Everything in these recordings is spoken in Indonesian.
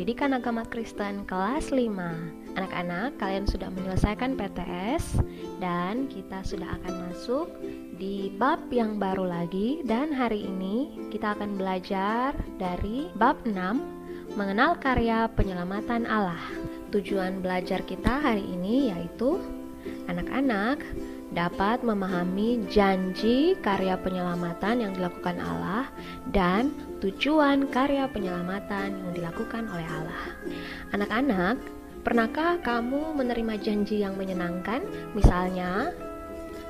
Pendidikan Agama Kristen kelas 5. Anak-anak, kalian sudah menyelesaikan PTS dan kita sudah akan masuk di bab yang baru lagi. Dan hari ini kita akan belajar dari bab 6, mengenal karya penyelamatan Allah. Tujuan belajar kita hari ini yaitu anak-anak dapat memahami janji karya penyelamatan yang dilakukan Allah dan tujuan karya penyelamatan yang dilakukan oleh Allah. Anak-anak, pernahkah kamu menerima janji yang menyenangkan? Misalnya,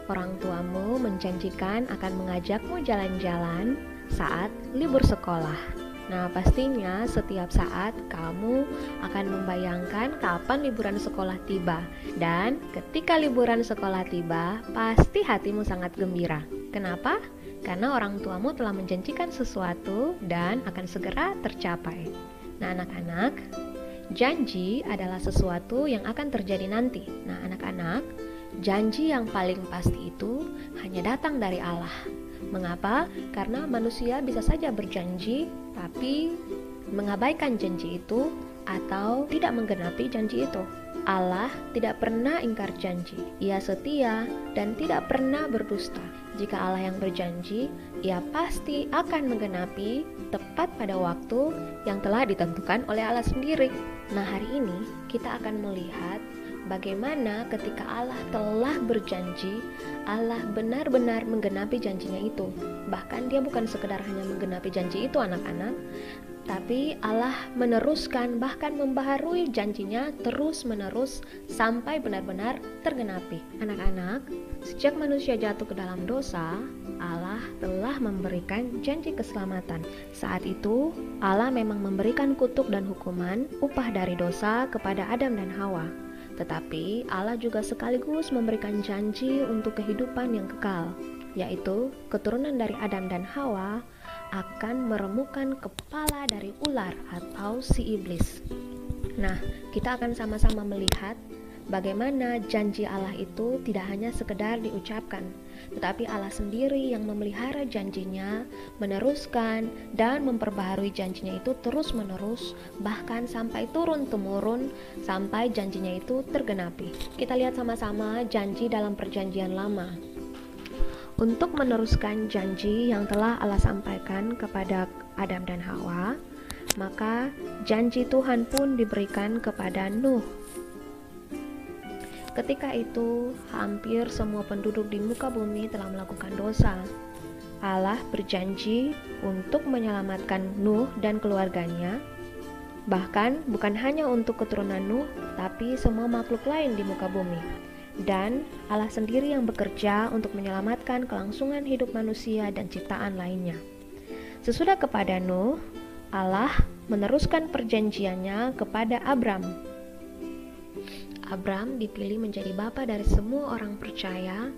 orang tuamu menjanjikan akan mengajakmu jalan-jalan saat libur sekolah. Nah, pastinya setiap saat kamu akan membayangkan kapan liburan sekolah tiba. Dan ketika liburan sekolah tiba, pasti hatimu sangat gembira. Kenapa? Karena orang tuamu telah menjanjikan sesuatu dan akan segera tercapai. Nah, anak-anak, janji adalah sesuatu yang akan terjadi nanti. Nah, anak-anak, janji yang paling pasti itu hanya datang dari Allah. Mengapa? Karena manusia bisa saja berjanji, tapi mengabaikan janji itu atau tidak menggenapi janji itu. Allah tidak pernah ingkar janji. Ia setia dan tidak pernah berdusta. Jika Allah yang berjanji, Ia pasti akan menggenapi tepat pada waktu yang telah ditentukan oleh Allah sendiri. Nah, hari ini kita akan melihat bagaimana ketika Allah telah berjanji, Allah benar-benar menggenapi janjinya itu. Bahkan Dia bukan sekedar hanya menggenapi janji itu, anak-anak, tapi Allah meneruskan, bahkan membaharui janjinya terus-menerus sampai benar-benar tergenapi. Anak-anak, sejak manusia jatuh ke dalam dosa, Allah telah memberikan janji keselamatan. Saat itu, Allah memang memberikan kutuk dan hukuman, upah dari dosa kepada Adam dan Hawa. Tetapi Allah juga sekaligus memberikan janji untuk kehidupan yang kekal, yaitu keturunan dari Adam dan Hawa akan meremukkan kepala dari ular atau si iblis. Nah, kita akan sama-sama melihat bagaimana janji Allah itu tidak hanya sekedar diucapkan, tetapi Allah sendiri yang memelihara janjinya, meneruskan dan memperbaharui janjinya itu terus-menerus, bahkan sampai turun-temurun, sampai janjinya itu tergenapi. Kita lihat sama-sama janji dalam Perjanjian Lama. Untuk meneruskan janji yang telah Allah sampaikan kepada Adam dan Hawa, maka janji Tuhan pun diberikan kepada Nuh. Ketika itu, hampir semua penduduk di muka bumi telah melakukan dosa. Allah berjanji untuk menyelamatkan Nuh dan keluarganya, bahkan bukan hanya untuk keturunan Nuh, tapi semua makhluk lain di muka bumi. Dan Allah sendiri yang bekerja untuk menyelamatkan kelangsungan hidup manusia dan ciptaan lainnya. Sesudah kepada Nuh, Allah meneruskan perjanjiannya kepada Abram. Abram dipilih menjadi bapa dari semua orang percaya.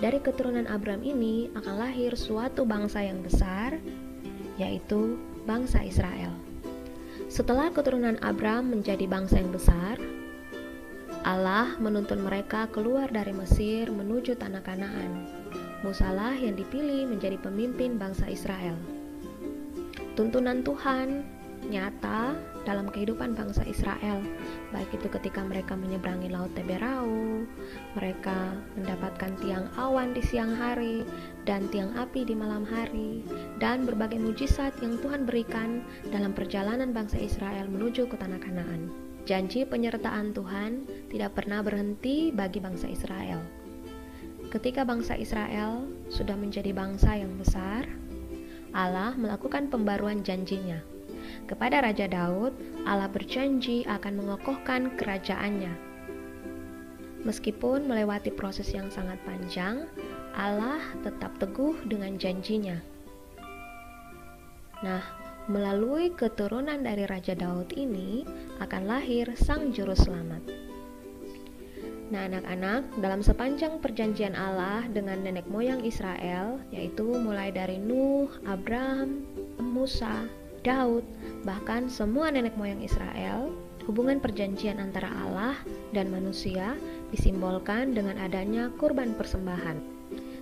Dari keturunan Abram ini akan lahir suatu bangsa yang besar, yaitu bangsa Israel. Setelah keturunan Abram menjadi bangsa yang besar, Allah menuntun mereka keluar dari Mesir menuju tanah Kanaan. Musalah yang dipilih menjadi pemimpin bangsa Israel. Tuntunan Tuhan nyata dalam kehidupan bangsa Israel, baik itu ketika mereka menyeberangi Laut Teberau, mereka mendapatkan tiang awan di siang hari dan tiang api di malam hari, dan berbagai mujizat yang Tuhan berikan dalam perjalanan bangsa Israel menuju ke tanah Kanaan. Janji penyertaan Tuhan tidak pernah berhenti bagi bangsa Israel. Ketika bangsa Israel sudah menjadi bangsa yang besar, Allah melakukan pembaruan janjinya. Kepada Raja Daud, Allah berjanji akan mengokohkan kerajaannya. Meskipun melewati proses yang sangat panjang, Allah tetap teguh dengan janjinya. Nah, melalui keturunan dari Raja Daud ini akan lahir Sang Juru Selamat. Nah, anak-anak, dalam sepanjang perjanjian Allah dengan nenek moyang Israel, yaitu mulai dari Nuh, Abraham, Musa, Daud, bahkan semua nenek moyang Israel, hubungan perjanjian antara Allah dan manusia disimbolkan dengan adanya kurban persembahan.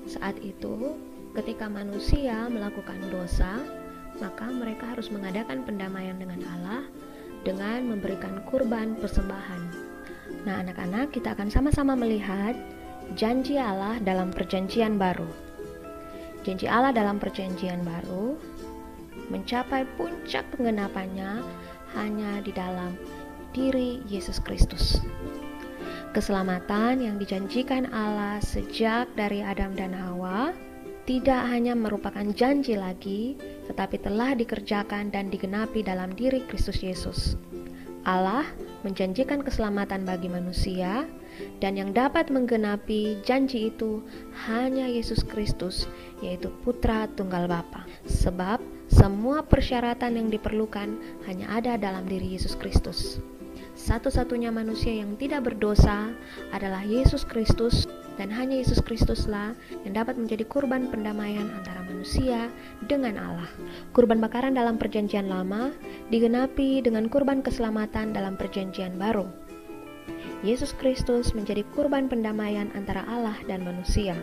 Saat itu, ketika manusia melakukan dosa, maka mereka harus mengadakan pendamaian dengan Allah dengan memberikan kurban persembahan. Nah, anak-anak, kita akan sama-sama melihat janji Allah dalam perjanjian baru. Janji Allah dalam perjanjian baru mencapai puncak penggenapannya hanya di dalam diri Yesus Kristus. Keselamatan yang dijanjikan Allah sejak dari Adam dan Hawa tidak hanya merupakan janji lagi, tetapi telah dikerjakan dan digenapi dalam diri Kristus Yesus. Allah menjanjikan keselamatan bagi manusia, dan yang dapat menggenapi janji itu hanya Yesus Kristus, yaitu Putra Tunggal Bapa. Sebab semua persyaratan yang diperlukan hanya ada dalam diri Yesus Kristus. Satu-satunya manusia yang tidak berdosa adalah Yesus Kristus, dan hanya Yesus Kristuslah yang dapat menjadi kurban pendamaian antara manusia dengan Allah. Kurban bakaran dalam perjanjian lama digenapi dengan kurban keselamatan dalam perjanjian baru. Yesus Kristus menjadi kurban pendamaian antara Allah dan manusia.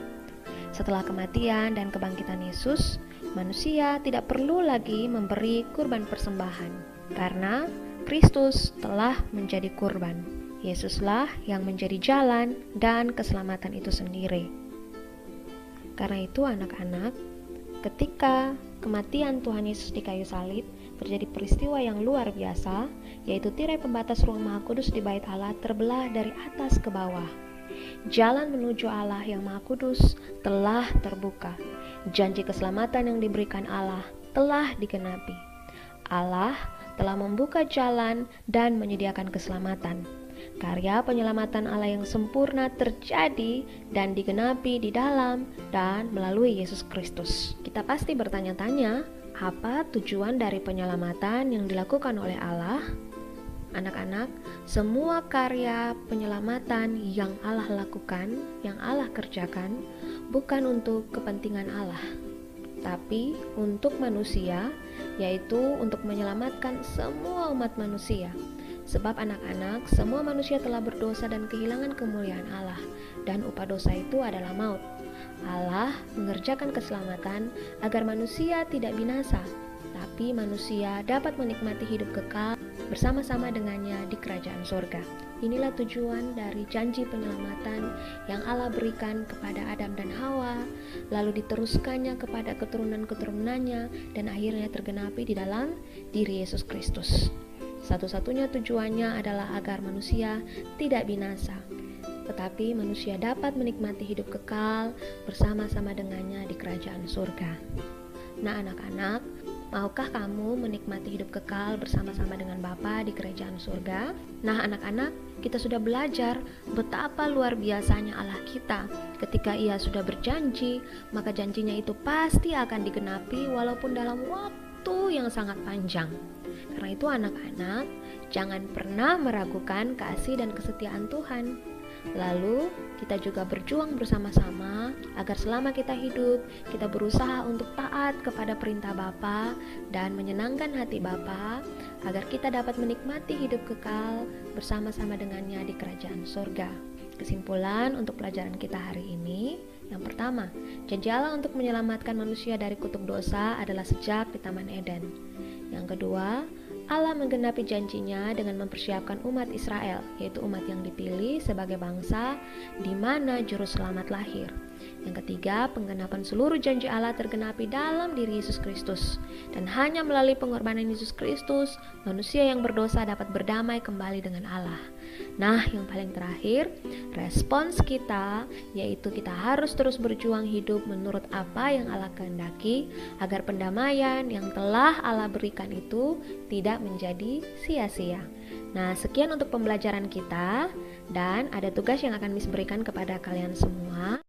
Setelah kematian dan kebangkitan Yesus, manusia tidak perlu lagi memberi kurban persembahan, karena Kristus telah menjadi kurban. Yesuslah yang menjadi jalan dan keselamatan itu sendiri. Karena itu anak-anak, ketika kematian Tuhan Yesus di kayu salib, terjadi peristiwa yang luar biasa, yaitu tirai pembatas ruang Maha Kudus di bait Allah terbelah dari atas ke bawah. Jalan menuju Allah yang Maha Kudus telah terbuka. Janji keselamatan yang diberikan Allah telah digenapi. Allah telah membuka jalan dan menyediakan keselamatan. Karya penyelamatan Allah yang sempurna terjadi dan digenapi di dalam dan melalui Yesus Kristus. Kita pasti bertanya-tanya, apa tujuan dari penyelamatan yang dilakukan oleh Allah? Anak-anak, semua karya penyelamatan yang Allah lakukan, yang Allah kerjakan, bukan untuk kepentingan Allah, tapi untuk manusia, yaitu untuk menyelamatkan semua umat manusia. Sebab anak-anak, semua manusia telah berdosa dan kehilangan kemuliaan Allah, dan upah dosa itu adalah maut. Allah mengerjakan keselamatan agar manusia tidak binasa, tapi manusia dapat menikmati hidup kekal bersama-sama dengannya di kerajaan surga. Inilah tujuan dari janji penyelamatan yang Allah berikan kepada Adam dan Hawa, lalu diteruskannya kepada keturunan-keturunannya, dan akhirnya tergenapi di dalam diri Yesus Kristus. Satu-satunya tujuannya adalah agar manusia tidak binasa, tetapi manusia dapat menikmati hidup kekal bersama-sama dengannya di kerajaan surga. Nah anak-anak, maukah kamu menikmati hidup kekal bersama-sama dengan Bapa di kerajaan surga? Nah anak-anak, kita sudah belajar betapa luar biasanya Allah kita. Ketika Ia sudah berjanji, maka janjinya itu pasti akan digenapi walaupun dalam waktu yang sangat panjang. Karena itu anak-anak, jangan pernah meragukan kasih dan kesetiaan Tuhan. Lalu kita juga berjuang bersama-sama agar selama kita hidup, kita berusaha untuk taat kepada perintah Bapa dan menyenangkan hati Bapa, agar kita dapat menikmati hidup kekal bersama-sama dengannya di kerajaan surga. Kesimpulan untuk pelajaran kita hari ini, yang pertama, janji Allah untuk menyelamatkan manusia dari kutuk dosa adalah sejak di Taman Eden. Yang kedua, Allah menggenapi janjinya dengan mempersiapkan umat Israel, yaitu umat yang dipilih sebagai bangsa di mana juru selamat lahir. Yang ketiga, penggenapan seluruh janji Allah tergenapi dalam diri Yesus Kristus. Dan hanya melalui pengorbanan Yesus Kristus, manusia yang berdosa dapat berdamai kembali dengan Allah. Nah, yang paling terakhir, respons kita, yaitu kita harus terus berjuang hidup menurut apa yang Allah kehendaki, agar pendamaian yang telah Allah berikan itu tidak menjadi sia-sia. Nah, sekian untuk pembelajaran kita, dan ada tugas yang akan Miss berikan kepada kalian semua.